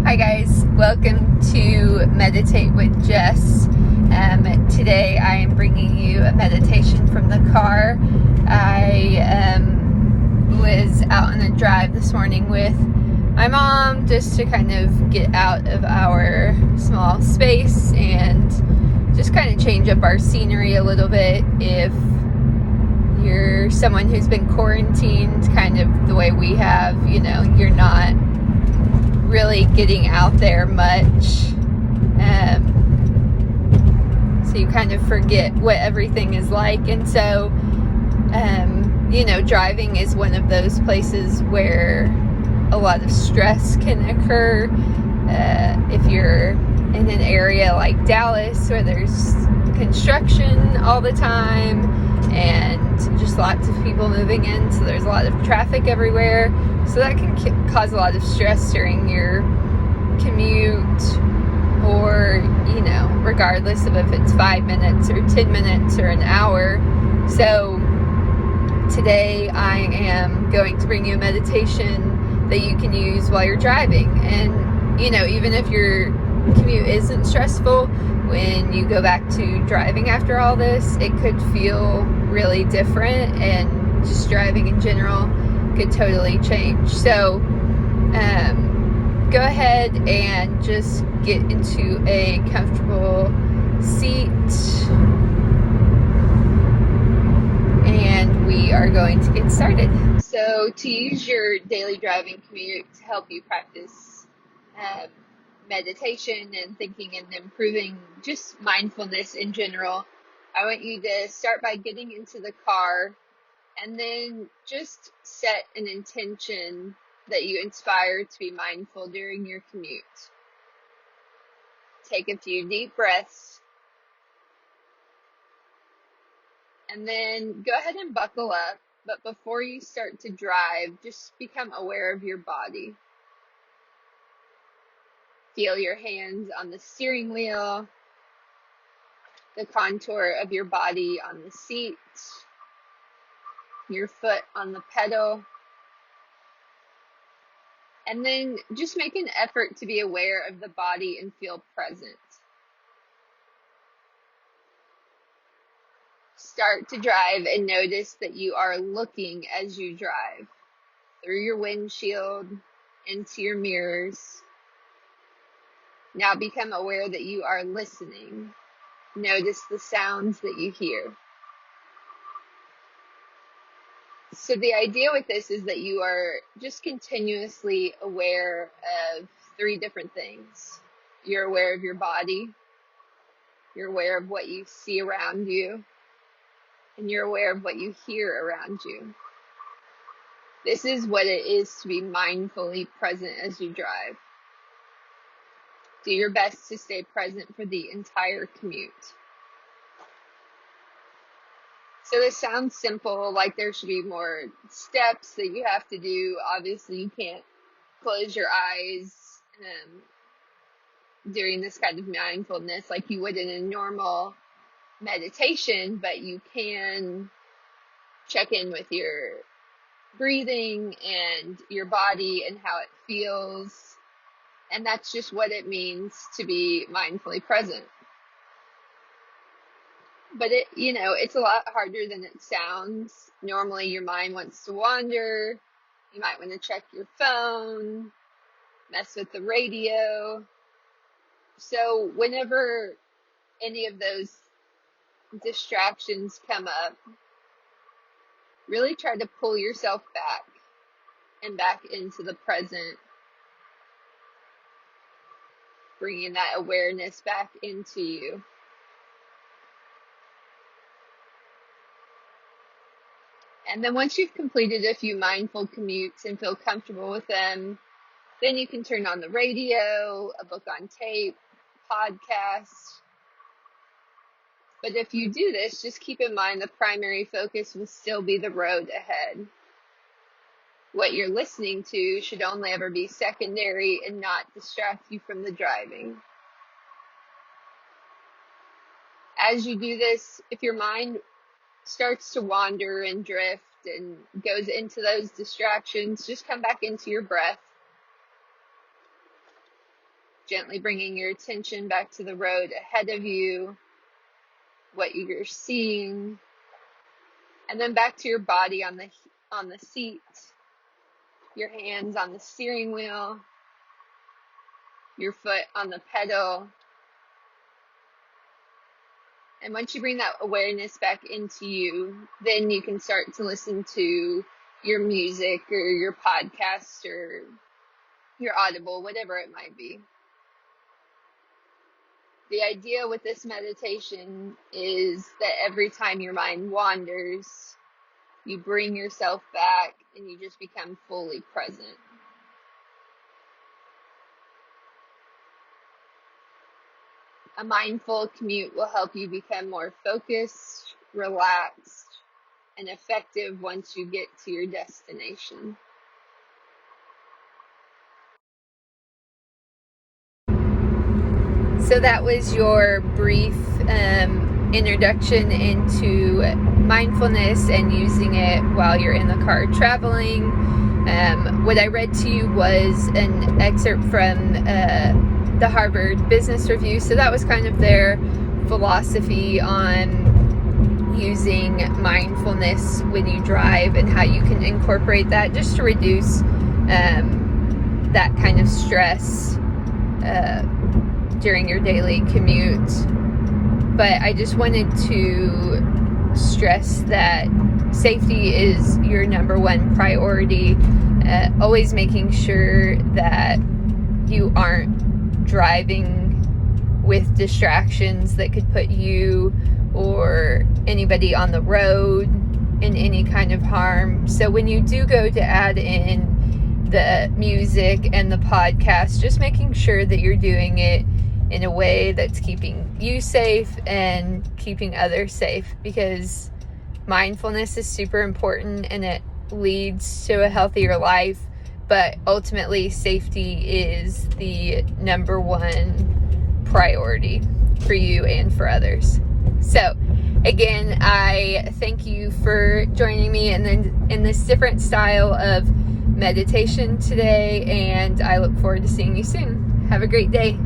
Hi guys, welcome to Meditate with Jess. Today I am bringing you a meditation from the car. I was out on a drive this morning with my mom just to kind of get out of our small space and just kind of change up our scenery a little bit. If you're someone who's been quarantined kind of the way we have, you're not really getting out there much, so you kind of forget what everything is like. And so driving is one of those places where a lot of stress can occur. If you're in an area like Dallas where there's construction all the time and just lots of people moving in, so there's a lot of traffic everywhere, so that can cause a lot of stress during your commute, or regardless of if it's 5 minutes or 10 minutes or an hour. So today I am going to bring you a meditation that you can use while you're driving. And even if your commute isn't stressful, when you go back to driving after all this, it could feel really different, and just driving in general could totally change. So go ahead and just get into a comfortable seat, and we are going to get started. So to use your daily driving commute to help you practice meditation and thinking and improving just mindfulness in general, I want you to start by getting into the car and then just set an intention that you inspire to be mindful during your commute. Take a few deep breaths, and then go ahead and buckle up. But before you start to drive, just become aware of your body. Feel your hands on the steering wheel, the contour of your body on the seat, your foot on the pedal. And then just make an effort to be aware of the body and feel present. Start to drive and notice that you are looking as you drive, through your windshield, into your mirrors. Now become aware that you are listening. Notice the sounds that you hear. So the idea with this is that you are just continuously aware of three different things. You're aware of your body, you're aware of what you see around you, and you're aware of what you hear around you. This is what it is to be mindfully present as you drive. Do your best to stay present for the entire commute. So this sounds simple, like there should be more steps that you have to do. Obviously, you can't close your eyes during this kind of mindfulness like you would in a normal meditation, but you can check in with your breathing and your body and how it feels. And that's just what it means to be mindfully present. But it's a lot harder than it sounds. Normally your mind wants to wander. You might want to check your phone, mess with the radio. So whenever any of those distractions come up, really try to pull yourself back and back into the present, bringing that awareness back into you. And then once you've completed a few mindful commutes and feel comfortable with them, then you can turn on the radio, a book on tape, podcast. But if you do this, just keep in mind the primary focus will still be the road ahead. What you're listening to should only ever be secondary and not distract you from the driving. As you do this, if your mind starts to wander and drift and goes into those distractions, just come back into your breath. Gently bringing your attention back to the road ahead of you, what you're seeing, and then back to your body on the seat, your hands on the steering wheel, your foot on the pedal. And once you bring that awareness back into you, then you can start to listen to your music or your podcast or your Audible, whatever it might be. The idea with this meditation is that every time your mind wanders, you bring yourself back and you just become fully present. A mindful commute will help you become more focused, relaxed, and effective once you get to your destination. So that was your brief introduction into mindfulness and using it while you're in the car traveling. What I read to you was an excerpt from the Harvard Business Review. So that was kind of their philosophy on using mindfulness when you drive and how you can incorporate that just to reduce that kind of stress during your daily commute. But I just wanted to stress that safety is your number one priority. Always making sure that you aren't driving with distractions that could put you or anybody on the road in any kind of harm. So when you do go to add in the music and the podcast, just making sure that you're doing it in a way that's keeping you safe and keeping others safe, because mindfulness is super important and it leads to a healthier life, but ultimately safety is the number one priority for you and for others. So again, I thank you for joining me in this different style of meditation today, and I look forward to seeing you soon. Have a great day.